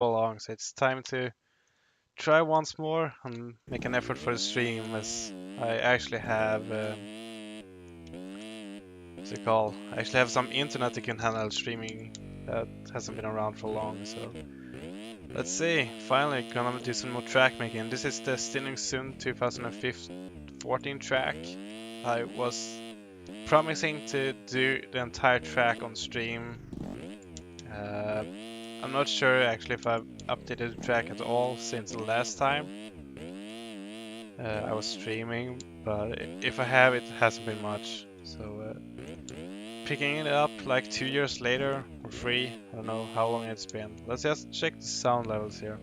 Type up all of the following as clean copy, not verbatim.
long, so it's time to try once more and make an effort for the stream, as I actually have what's it called? I actually have some internet that can handle streaming that hasn't been around for long, so let's see. Finally gonna do some more track making. This is the Stenungsund 2014 track. I was promising to do the entire track on stream. I'm not sure actually if I've updated the track at all since the last time I was streaming, but if I have, it hasn't been much. So picking it up like 2 years later or three, I don't know how long it's been. Let's just check the sound levels here.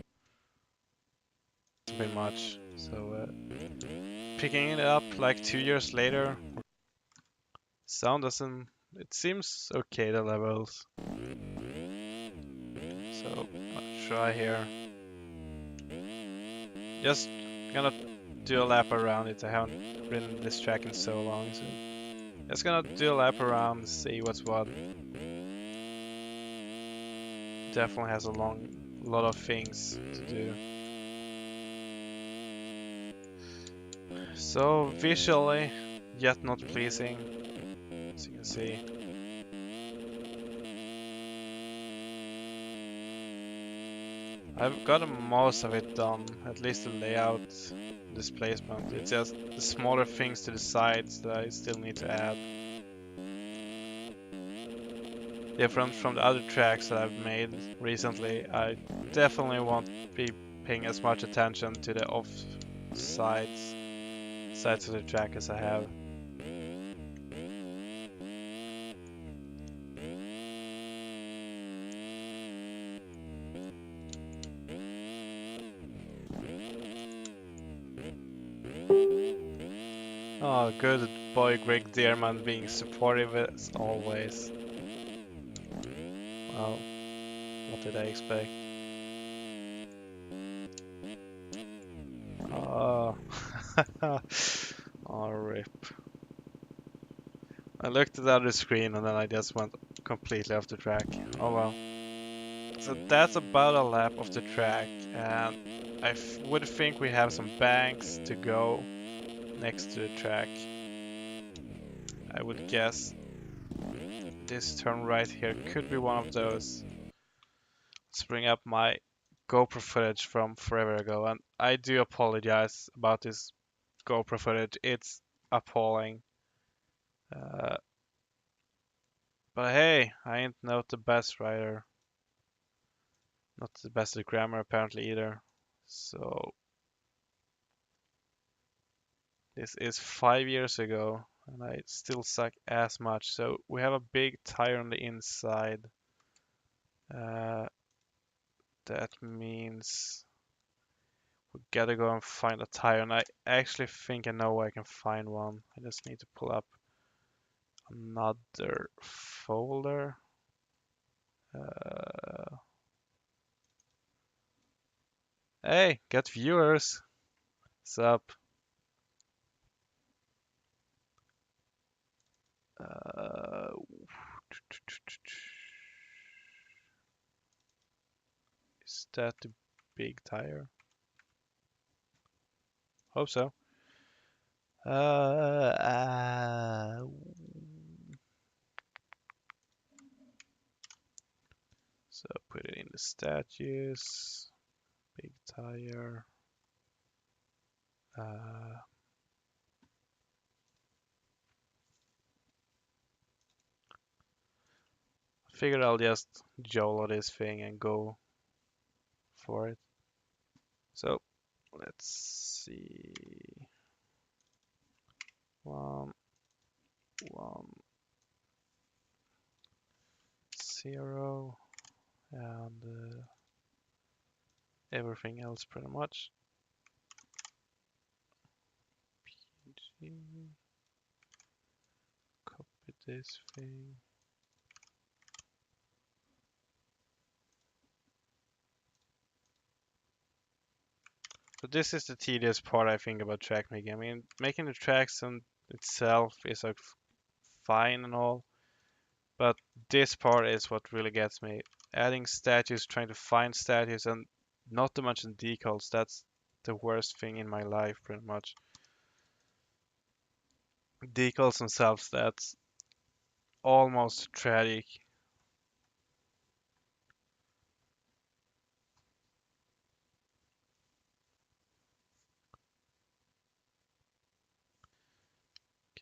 It's been much. So picking it up like 2 years later, sound doesn't. It seems okay, the levels. So I'll try here. Just gonna do a lap around it. I haven't ridden this track in so long, so just gonna do a lap around, see what's what. Definitely has a lot of things to do. So visually, yet not pleasing, as you can see. I've got most of it done, at least the layout, displacement. It's just the smaller things to the sides that I still need to add. Different from the other tracks that I've made recently, I definitely won't be paying as much attention to the off sides of the track as I have. Oh, good boy Greg Dearman being supportive as always. Well, what did I expect? Oh, oh rip. I looked at the other screen and then I just went completely off the track. Oh well. So that's about a lap of the track, and would think we have some banks to go next to the track. I would guess this turn right here could be one of those. Let's bring up my GoPro footage from forever ago, and I do apologize about this GoPro footage. It's appalling. Uh, but hey, I ain't not the best writer. Not the best at grammar apparently either. So this is 5 years ago, and I still suck as much. So we have a big tire on the inside. Uh, that means we gotta go and find a tire, and I actually think I know where I can find one. I just need to pull up another folder. Hey, got viewers. What's up? Uh, is that the big tire? Hope so. So put it in the statues. Big tire. Figured I'll just YOLO this thing and go for it. So let's see. 1, 1, 0, and everything else pretty much. PG. Copy this thing. So this is the tedious part I think about track making. I mean, making the tracks in itself is fine and all, but this part is what really gets me. adding statues, trying to find statues, and not to mention decals. That's the worst thing in my life, pretty much. Decals themselves, that's almost tragic.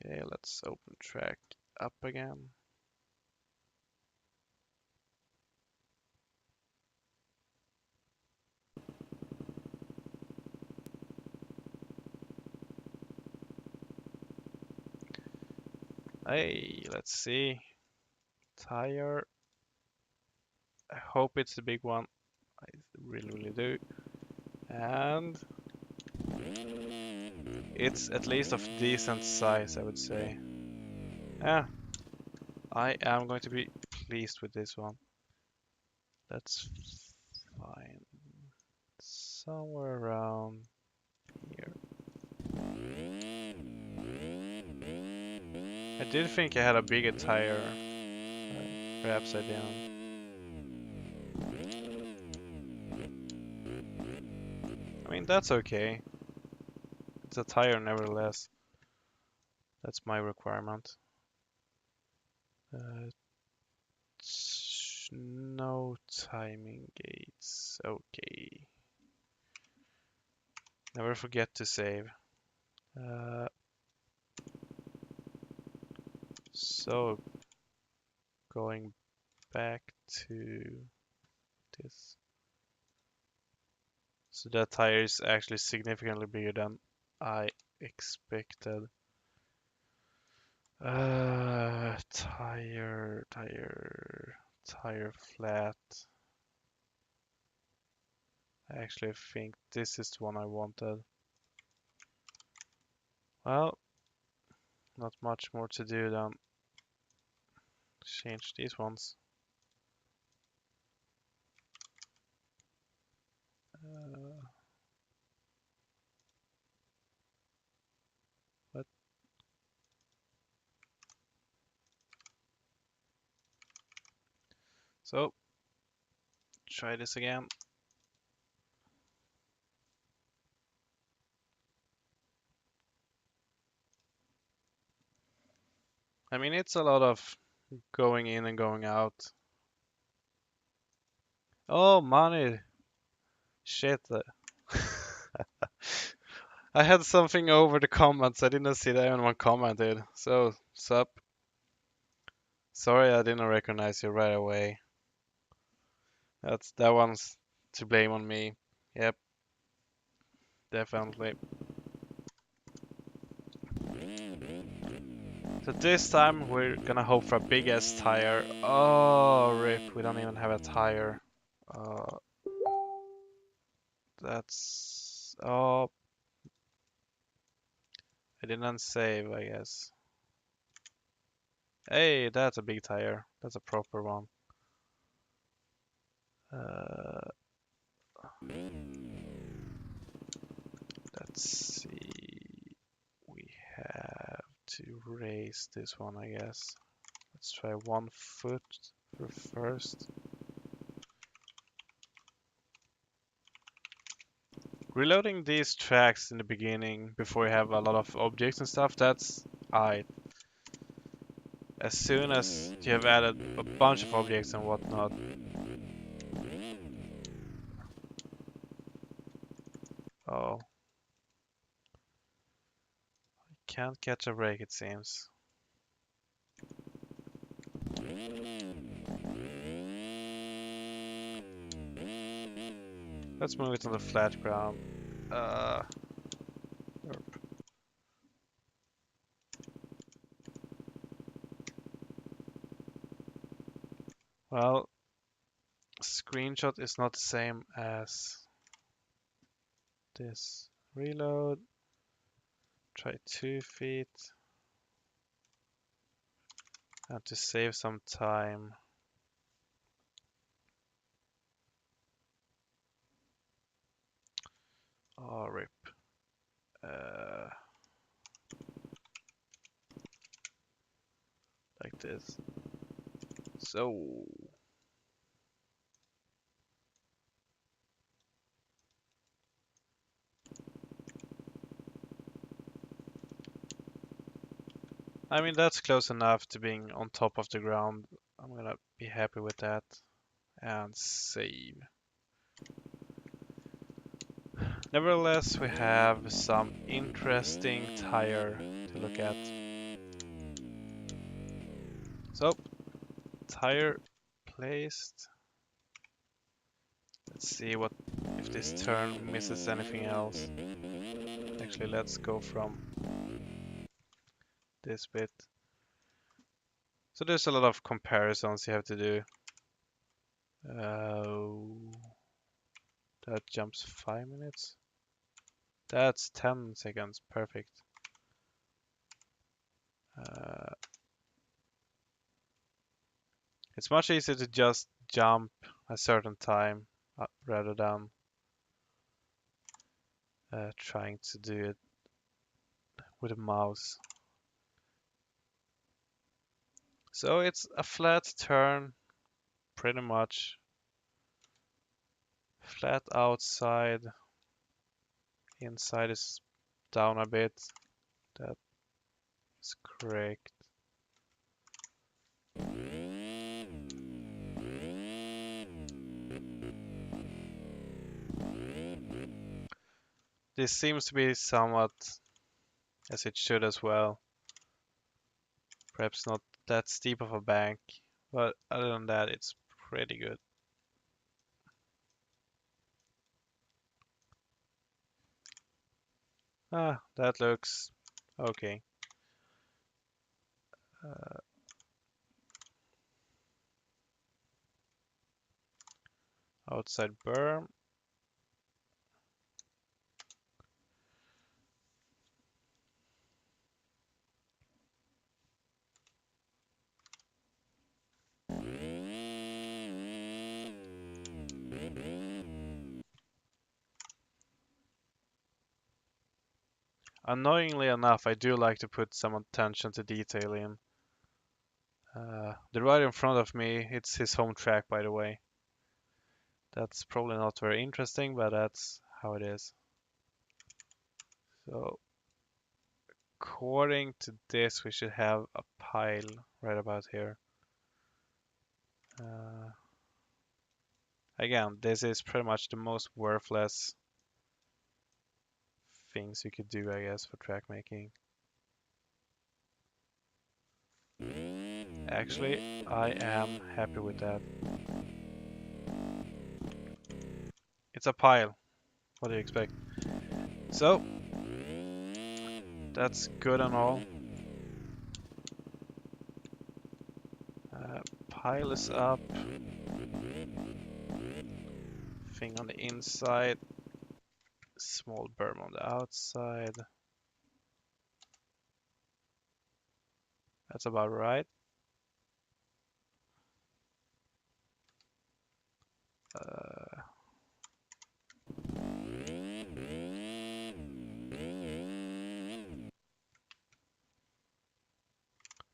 Okay, let's open track up again. Hey, let's see. Tire. I hope it's the big one. I really do. And it's at least of decent size, I would say. Yeah, I am going to be pleased with this one. Let's find somewhere around here. I did think I had a bigger tire. Perhaps I didn't. I mean, that's okay. It's a tire nevertheless. That's my requirement. No timing gates. Okay. Never forget to save. So going back to this. So that tire is actually significantly bigger than I expected. Tire flat. I actually think this is the one I wanted. Well, not much more to do than change these ones. But so try this again. I mean, it's a lot of going in and going out. Oh, money. Shit. I had something over the comments. I didn't see that anyone commented. So, sup? Sorry, I didn't recognize you right away. That one's to blame on me. Yep, definitely. So this time we're gonna hope for a big ass tire. Oh, rip, we don't even have a tire. Uh, that's... Oh, I didn't save, I guess. Hey, that's a big tire. That's a proper one. Uh, let's see. We have to raise this one, I guess. Let's try 1 foot for first. Reloading these tracks in the beginning before you have a lot of objects and stuff, that's alright. As soon as you have added a bunch of objects and whatnot. Oh. Can't catch a break, it seems. Let's move it on the flat ground. Well, screenshot is not the same as this. Reload. Try 2 feet. And to save some time. Oh, rip. Like this. So I mean, that's close enough to being on top of the ground. I'm gonna be happy with that and save. Nevertheless, we have some interesting tire to look at. So, tire placed. Let's see what if this turn misses anything else. Actually, let's go from this bit. So there's a lot of comparisons you have to do. That jumps 5 minutes. That's 10 seconds. Perfect. Uh, it's much easier to just jump a certain time rather than trying to do it with a mouse. So it's a flat turn, pretty much. Flat outside. Inside is down a bit. That is correct. This seems to be somewhat as it should as well. Perhaps not that steep of a bank, but other than that, it's pretty good. Ah, that looks okay. Uh, outside berm. Annoyingly enough, I do like to put some attention to detail in. The rider in front of me, it's his home track, by the way. That's probably not very interesting, but that's how it is. So, according to this, we should have a pile right about here. Again, this is pretty much the most worthless things you could do, I guess, for track making. Actually, I am happy with that. It's a pile. What do you expect? So, that's good and all. Pile is up. Thing on the inside. Small berm on the outside. That's about right.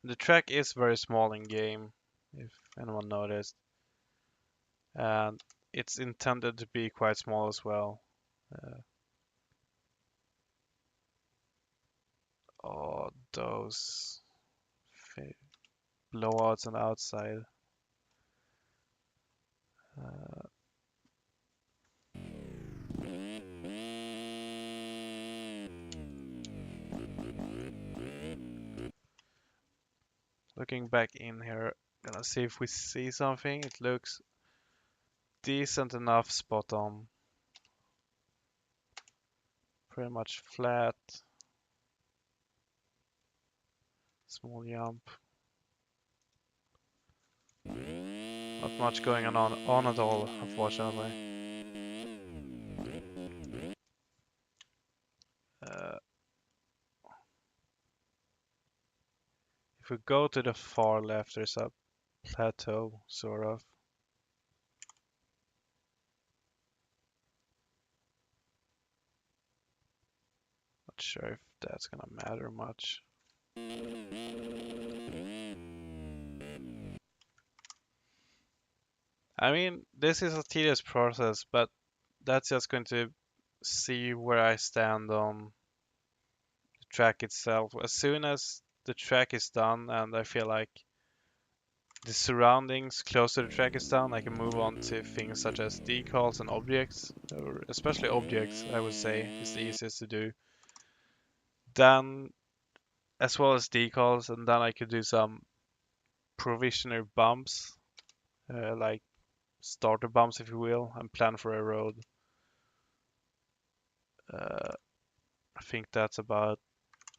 The track is very small in game, if anyone noticed. And it's intended to be quite small as well. Oh, those blowouts on the outside. Looking back in here, gonna see if we see something. It looks decent enough, spot on. Pretty much flat. Small jump. Not much going on at all, unfortunately. If we go to the far left, there's a plateau, sort of. Not sure if that's gonna matter much. I mean, this is a tedious process, but that's just going to see where I stand on the track itself. As soon as the track is done and I feel like the surroundings close to the track is done, I can move on to things such as decals and objects, or especially objects, I would say, is the easiest to do. Then, as well as decals, and then I could do some provisional bumps, like starter bumps, if you will, and plan for a road. I think that's about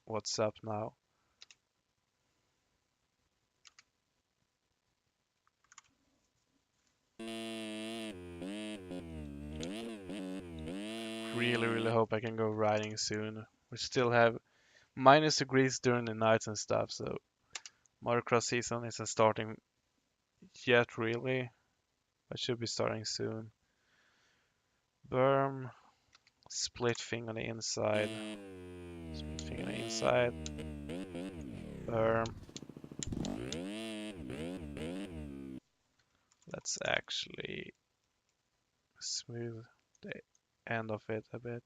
what's up now. Really hope I can go riding soon. We still have -degrees during the nights and stuff, so motocross season isn't starting yet really. I should be starting soon. Berm, split thing on the inside, split thing on the inside, berm. Let's actually smooth the end of it a bit.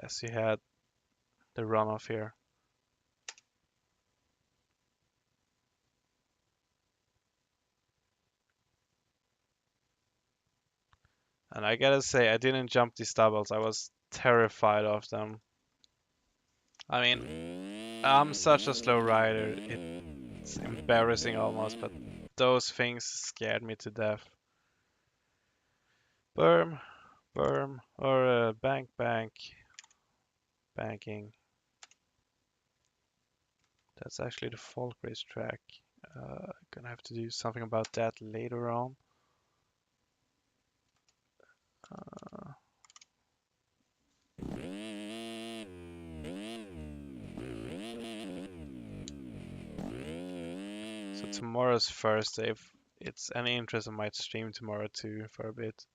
As you had the runoff here. And I gotta say, I didn't jump these doubles. I was terrified of them. I mean, I'm such a slow rider. It's embarrassing almost, but those things scared me to death. Berm, berm, or banking. That's actually the folk race track. Gonna have to do something about that later on. Uh, so tomorrow's Thursday. If it's any interest, I might stream tomorrow too for a bit.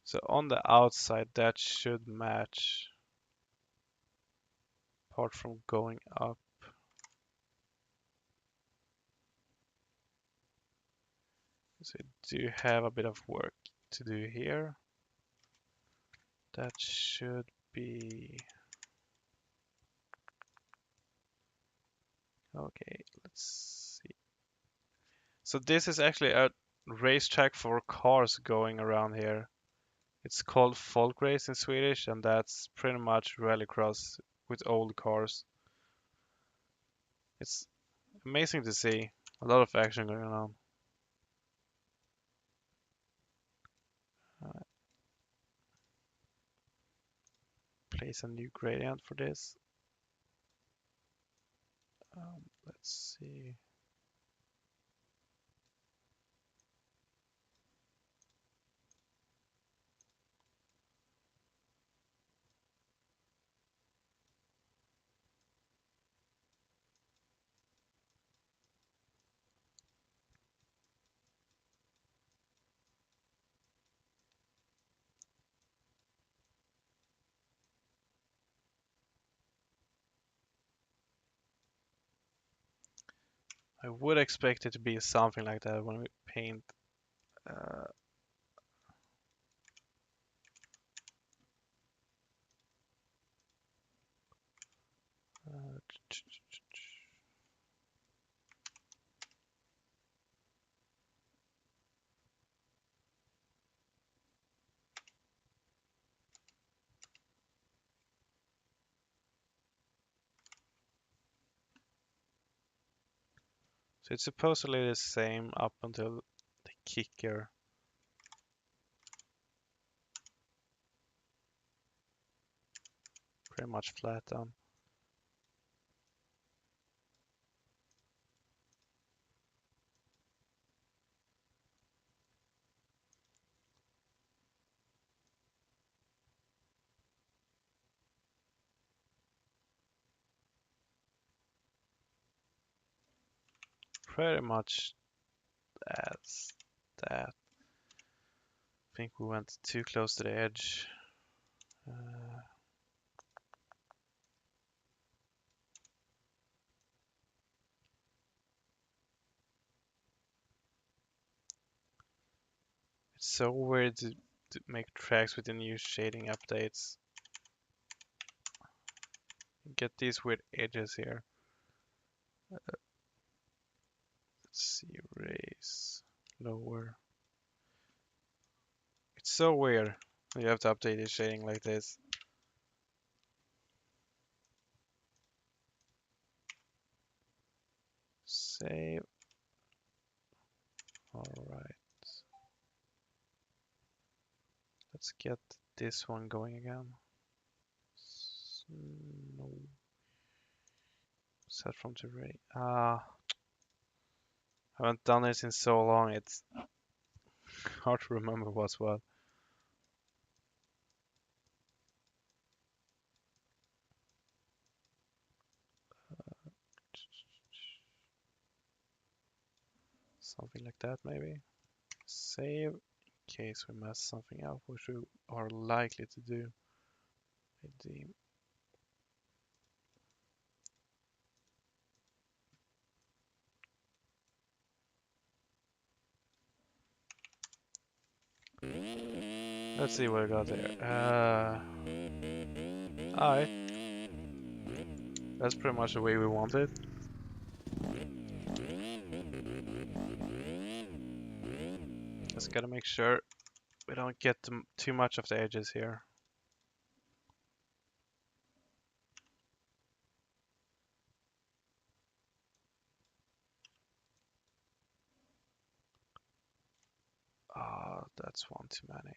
So on the outside, that should match, apart from going up. So I do have a bit of work to do here. That should be okay. Let's see. So this is actually a racetrack for cars going around here. It's called folk race in Swedish, and that's pretty much rallycross with old cars. It's amazing to see. A lot of action going on. Place a new gradient for this. Let's see. I would expect it to be something like that when we paint. Uh, uh, so it's supposedly the same up until the kicker. Pretty much flat down. Pretty much as that. I think we went too close to the edge. Uh, so weird to make tracks with the new shading updates. Get these weird edges here. Let's see, raise, lower. It's so weird. You have to update the shading like this. Save. Alright. Let's get this one going again. No. Set from terrain. Ah, I haven't done this in so long. It's hard to remember what's what. Something like that, maybe. Save in case we mess something up, which we are likely to do. Redeem. Let's see what I got there. Alright. That's pretty much the way we want it. Just gotta make sure we don't get too much of the edges here. Ah, that's one too many.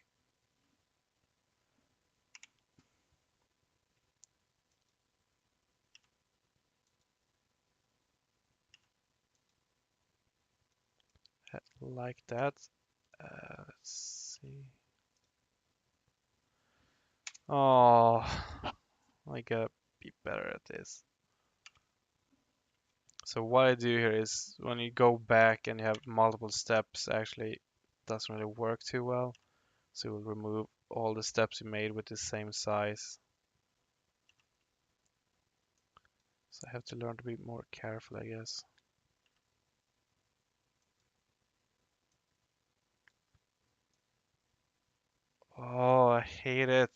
Like that. Let's see. Oh, I gotta be better at this. So what I do here is when you go back and you have multiple steps, actually doesn't really work too well. So we'll remove all the steps you made with the same size. So I have to learn to be more careful, I guess. Oh, I hate it.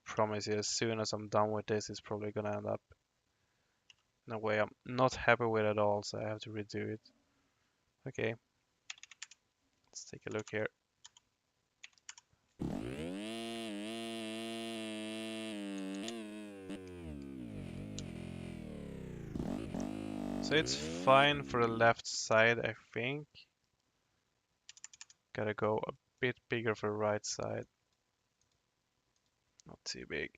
Promise you, as soon as I'm done with this, it's probably gonna end up in a way I'm not happy with at all, so I have to redo it. Okay, let's take a look here. So it's fine for the left side, I think. Gotta go a bit bigger for the right side. Not too big.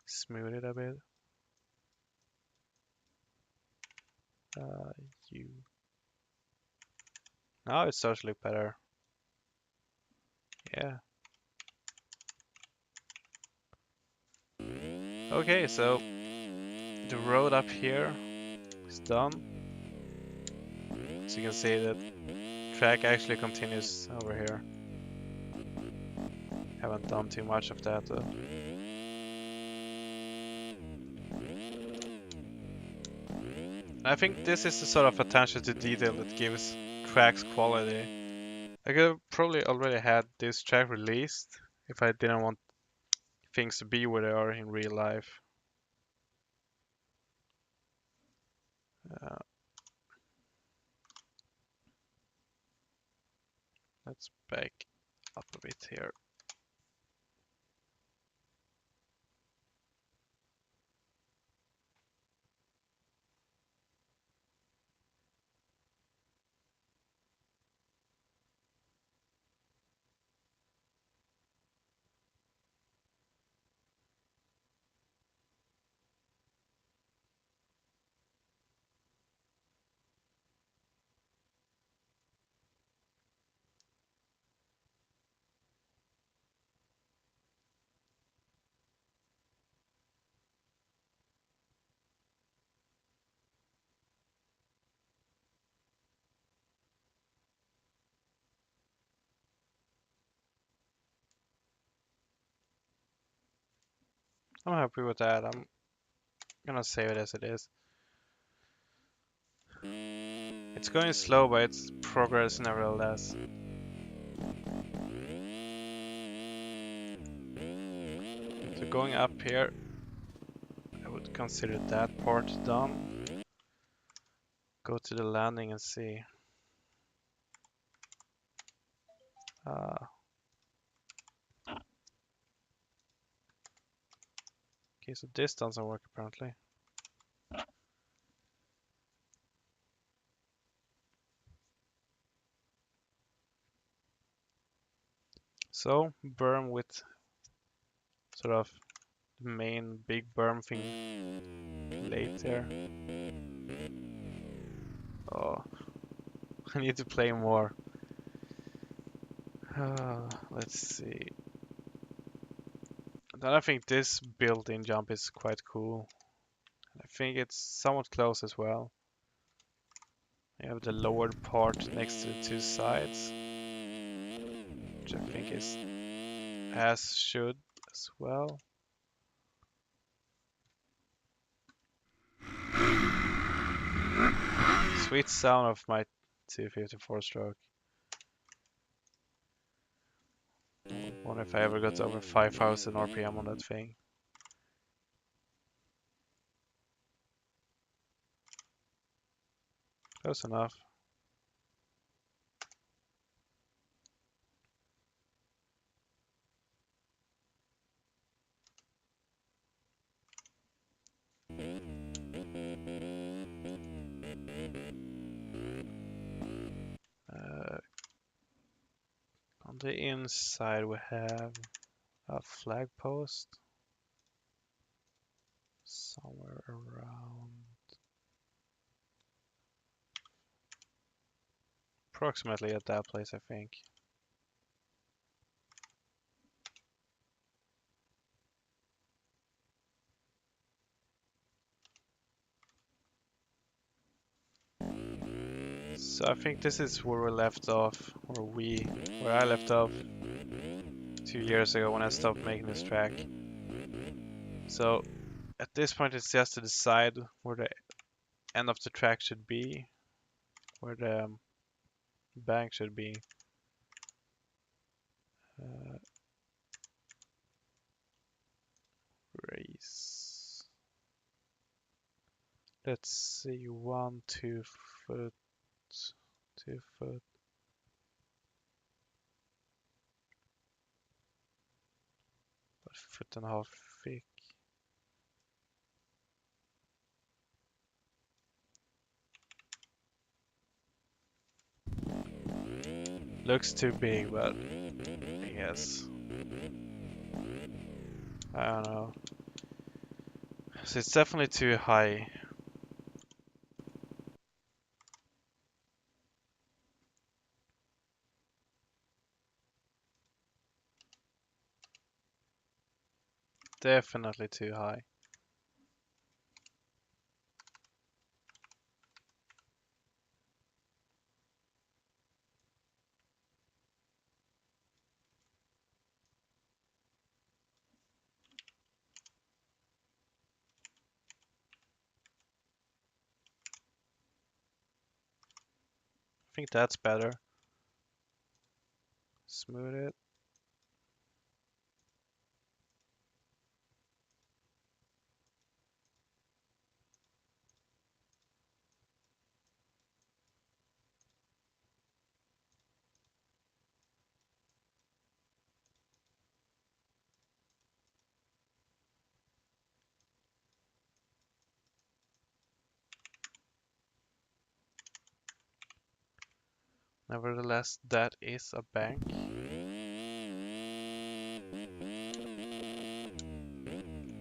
Smooth it a bit. You. Now it starts to look better. Yeah. Okay, so the road up here is done. So you can see that track actually continues over here. Haven't done too much of that though. I think this is the sort of attention to detail that gives tracks quality. I could have probably already had this track released if I didn't want things to be where they are in real life. Uh, let's back up a bit here. I'm happy with that. I'm gonna save it as it is. It's going slow, but it's progress nevertheless. So going up here, I would consider that part done. Go to the landing and see. Uh, okay, so this doesn't work apparently. So berm with sort of the main big berm thing laid there. Oh, I need to play more. Let's see. Then I think this built-in jump is quite cool. I think it's somewhat close as well. You have the lowered part next to the two sides, which I think is as should as well. Sweet sound of my 254 stroke. Wonder if I ever got over 5,000 RPM on that thing. Close enough. Uh, on the inside we have a flag post somewhere around approximately at that place, I think. So I think this is where we left off, where I left off 2 years ago when I stopped making this track. So at this point it's just to decide where the end of the track should be, where the bank should be. Uh, race. Let's see, 1, 2 foot, 2 foot, about 1.5 feet thick. Looks too big, but I guess. I don't know. So it's definitely too high. Definitely too high. I think that's better. Smooth it. Nevertheless, that is a bank.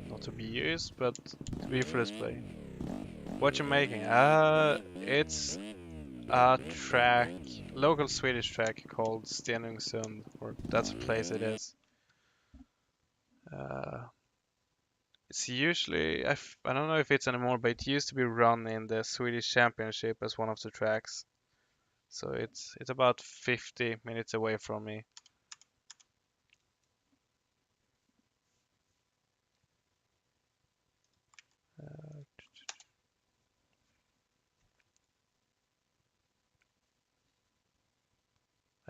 Not to be used, but to be for display. What you making? It's a track, local Swedish track called Stenungsund, or that's a place it is. Uh, it's usually, I don't know if it's anymore, but it used to be run in the Swedish Championship as one of the tracks. So it's about 50 minutes away from me.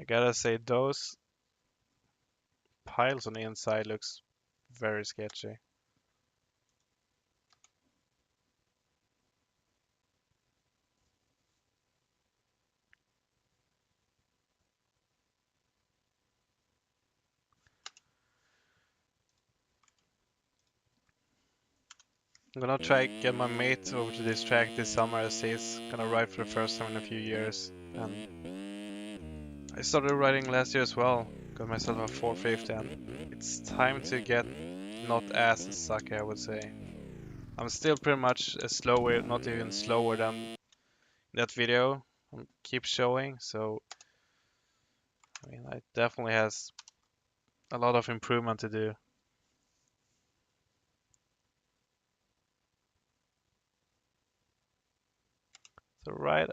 I gotta say those piles on the inside looks very sketchy. I'm gonna try get my mate over to this track this summer as he's gonna ride for the first time in a few years. And I started riding last year as well. Got myself a 450 and it's time to get not as sucky, I would say. I'm still pretty much slower, not even slower than that video keep showing. So I mean, it definitely has a lot of improvement to do. So right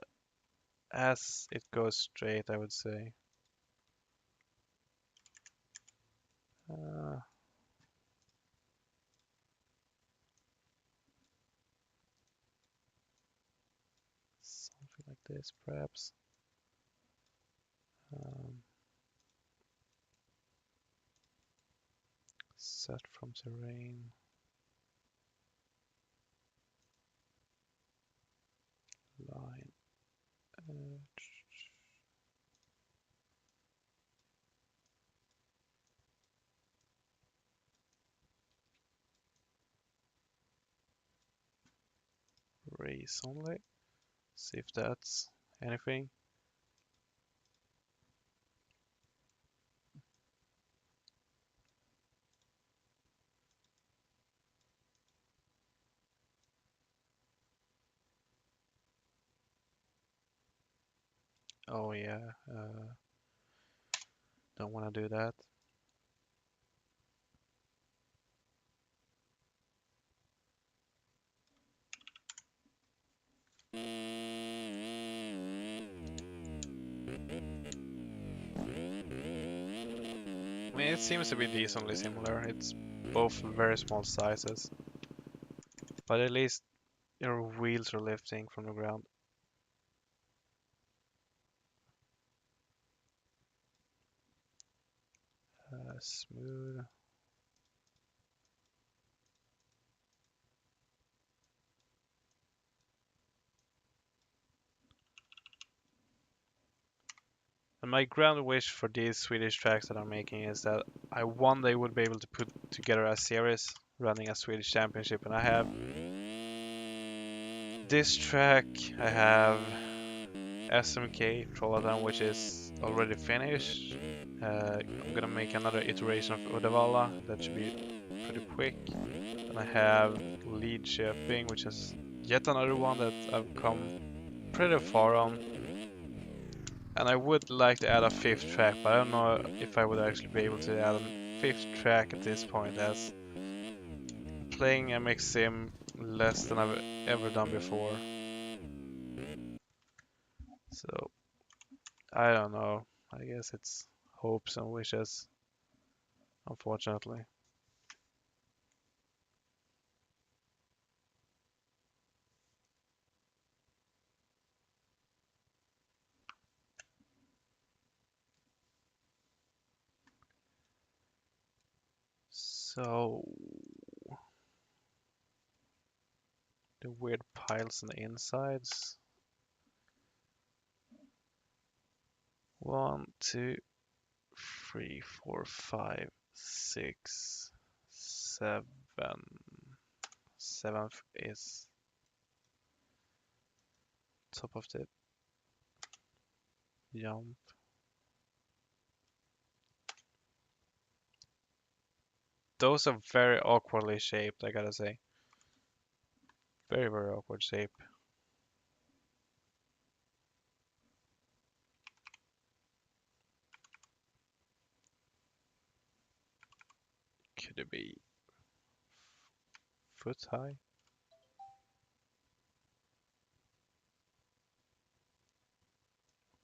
as it goes straight, I would say. Uh, Something like this, perhaps. Um, Set from terrain. Line. Race only. See if that's anything. Oh yeah, don't want to do that. I mean, it seems to be decently similar. It's both very small sizes, but at least your wheels are lifting from the ground. Smooth. And my grand wish for these Swedish tracks that I'm making is that I one day would be able to put together a series running a Swedish championship. And I have this track, I have SMK Trollhättan, which is already finished. I'm gonna make another iteration of Uddevalla that should be pretty quick. And I have Lidköping, which is yet another one that I've come pretty far on. And I would like to add a fifth track, but I don't know if I would actually be able to add a fifth track at this point, as playing MX Sim less than I've ever done before. So, I don't know. I guess it's hopes and wishes, unfortunately. So, the weird piles on the insides. 1, 2, 3, 4, 5, 6, 7. Seventh is top of the jump. Those are very awkwardly shaped, I gotta say. Very, very awkward shape. Could it be foot high?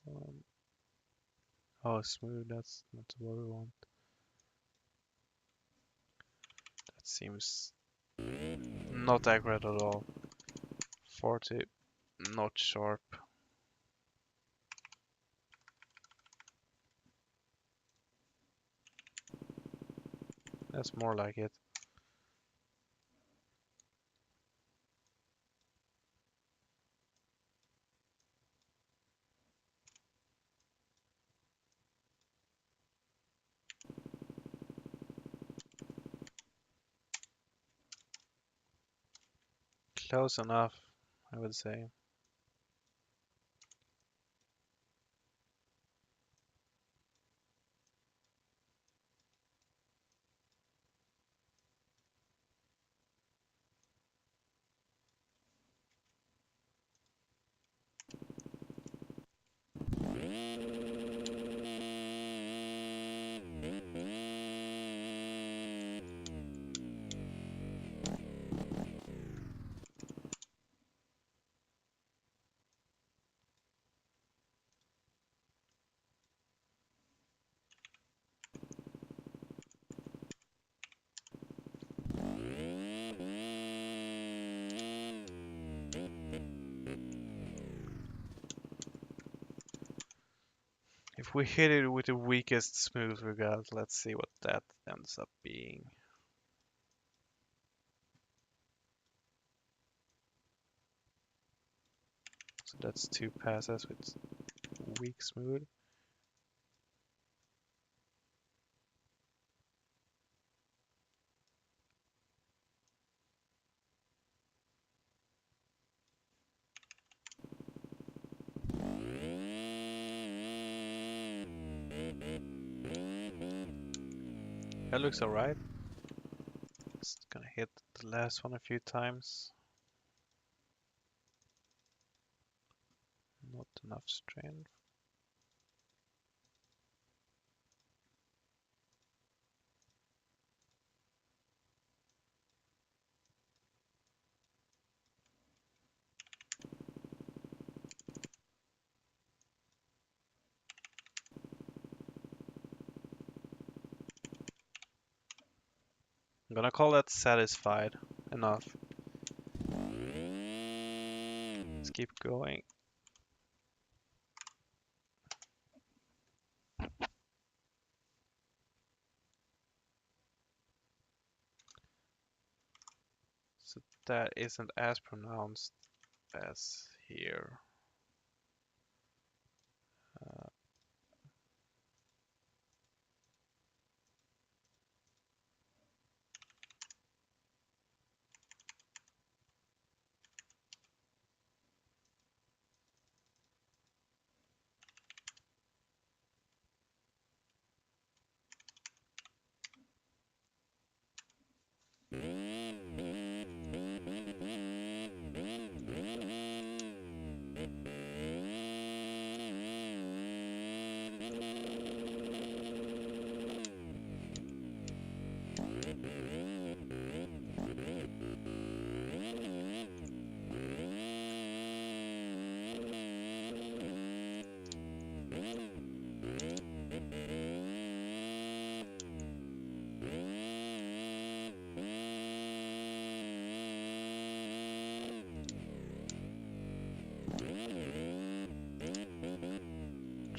Um, oh, smooth, that's not what we want. That seems not accurate at all. 40, not sharp. That's more like it. Close enough, I would say. If we hit it with the weakest smooth we got, let's see what that ends up being. So that's 2 passes with weak smooth. That looks alright. Just gonna hit the last one a few times. Not enough strength. I'm gonna call that satisfied. Enough. Let's keep going. So that isn't as pronounced as here.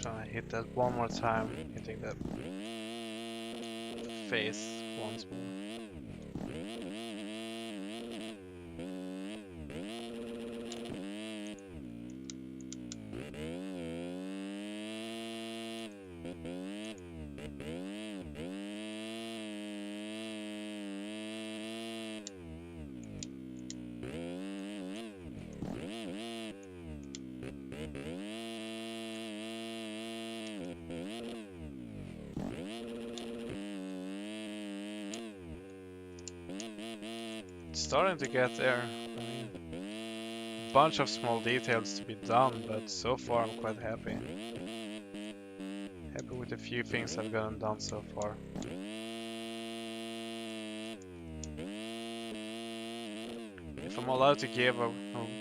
Trying to hit that one more time, hitting that face once more. Starting to get there. I mean, bunch of small details to be done, but so far I'm quite happy. Happy with the few things I've gotten done so far. If I'm allowed to give a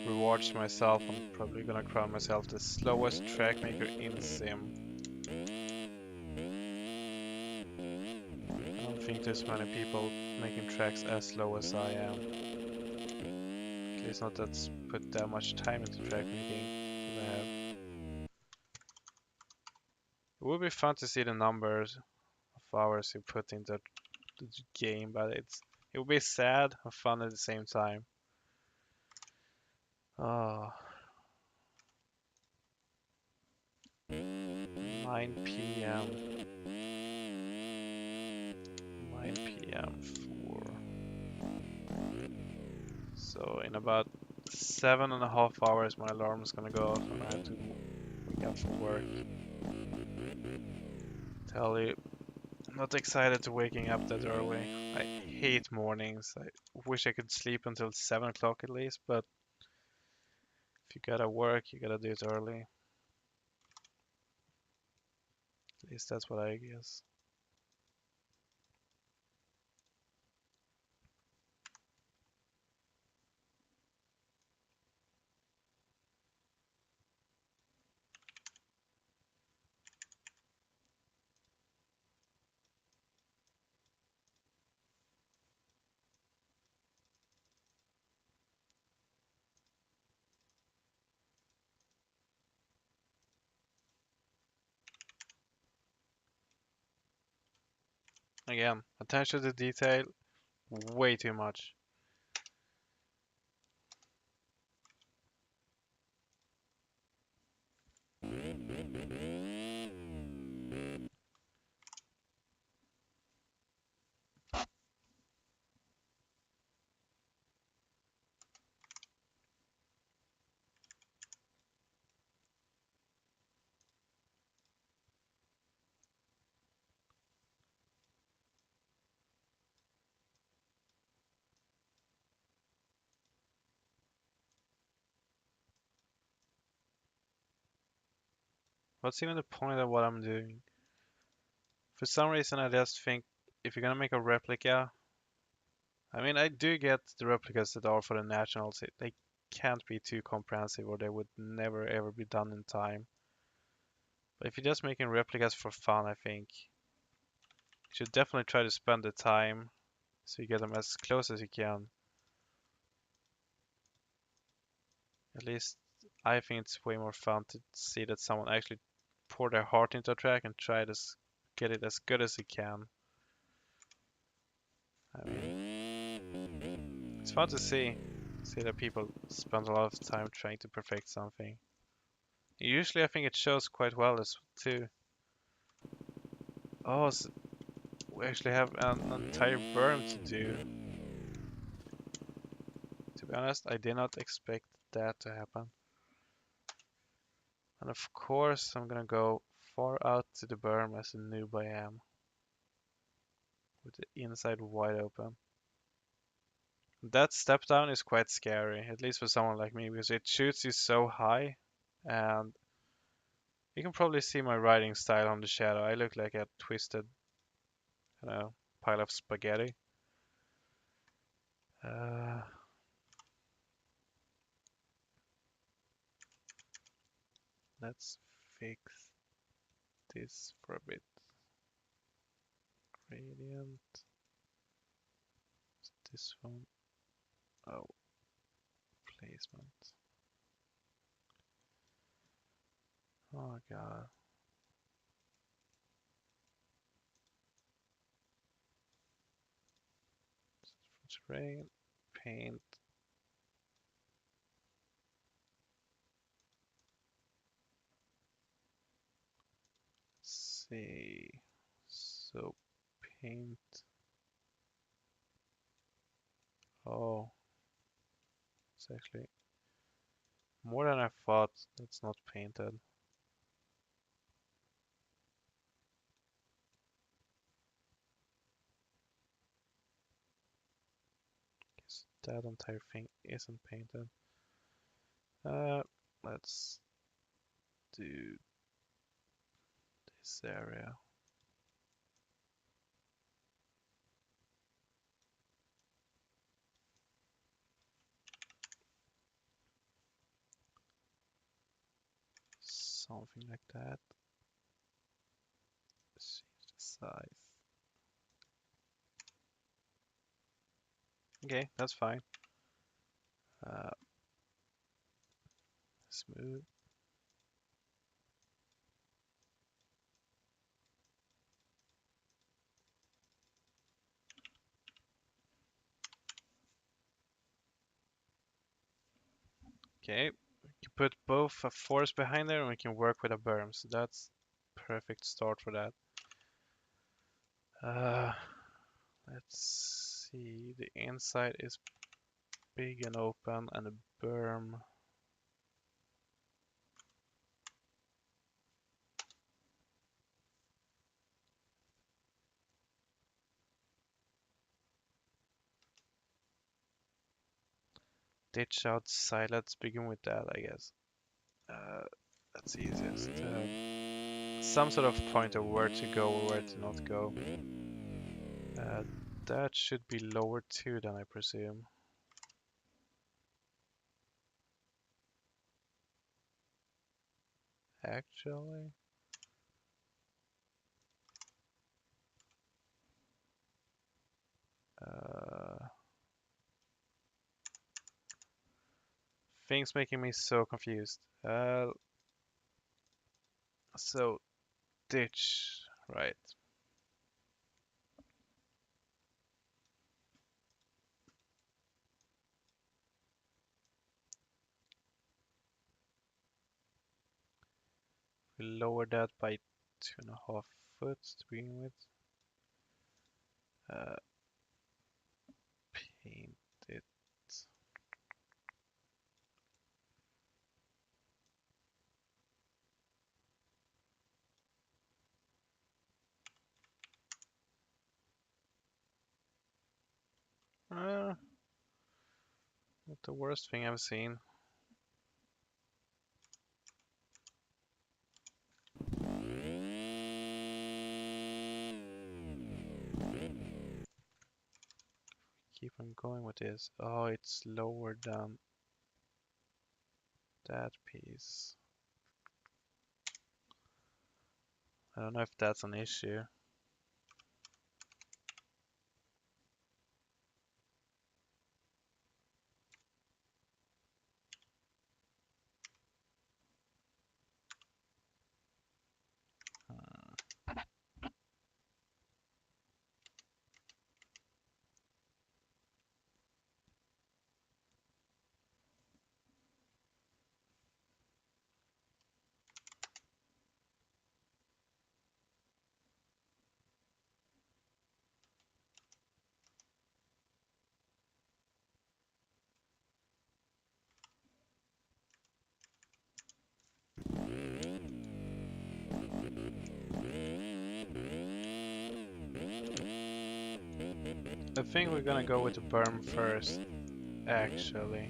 reward to myself, I'm probably gonna crown myself the slowest track maker in Sim. I don't think there's many people making tracks as slow as I am. At least not that's put that much time into track making that I have. It would be fun to see the numbers of hours you put into the game, but it will be sad and fun at the same time. Oh, 9 p.m. 9 p.m. for. So in about 7.5 hours, my alarm is gonna go off, and I have to wake up from work. Tell you, I'm not excited to waking up that early. I hate mornings. I wish I could sleep until 7 o'clock at least, but if you gotta work, you gotta do it early. At least that's what I guess. Again, attention to detail, way too much. What's even the point of what I'm doing? For some reason, I just think if you're gonna make a replica, I mean, I do get the replicas that are for the nationals. They can't be too comprehensive, or they would never ever be done in time. But if you're just making replicas for fun, I think you should definitely try to spend the time so you get them as close as you can. At least I think it's way more fun to see that someone actually pour their heart into a track and try to get it as good as they can. I mean, it's fun to see that people spend a lot of time trying to perfect something. Usually, I think it shows quite well as too. Oh, so we actually have an entire berm to do. To be honest, I did not expect that to happen. And of course, I'm gonna go far out to the berm as a noob I am, with the inside wide open. That step down is quite scary, at least for someone like me, because it shoots you so high, and you can probably see my riding style on the shadow. I look like a twisted, you know, pile of spaghetti. Uh, let's fix this for a bit. Gradient. This one. Oh, placement. Oh god. Terrain. Paint. Let's see. So paint. Oh, it's actually more than I thought. That's not painted. Guess that entire thing isn't painted. Uh, let's do this area. Something like that. Change the size. Okay, that's fine. Uh, smooth. Okay, we can put both a forest behind there and we can work with a berm. So that's perfect start for that. Uh, let's see. The inside is big and open, and the berm. Ditch outside. Let's begin with that, I guess. Uh, that's easiest. Some sort of point of where to go or where to not go. Uh, that should be lower too, then I presume. Actually, uh, things making me so confused. So ditch, right? We lower that by 2.5 foot to begin with. Uh, paint it. Uh, not the worst thing I've seen. Keep on going with this. Oh, it's lower than that piece. I don't know if that's an issue. I think we're gonna go with the berm first, actually.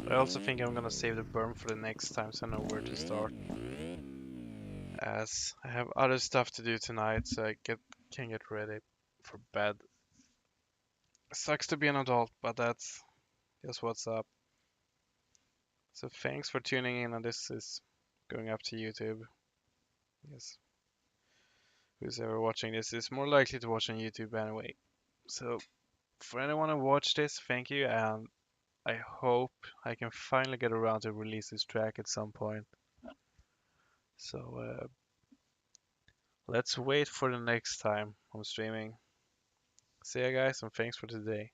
But I also think I'm gonna save the berm for the next time so I know where to start. As I have other stuff to do tonight, so can get ready for bed. Sucks to be an adult, but that's just what's up. So thanks for tuning in, and this is going up to YouTube. Yes, who's ever watching this is more likely to watch on YouTube anyway. So for anyone who watched this, thank you, and I hope I can finally get around to release this track at some point. So let's wait for the next time I'm streaming. See ya guys, and thanks for today.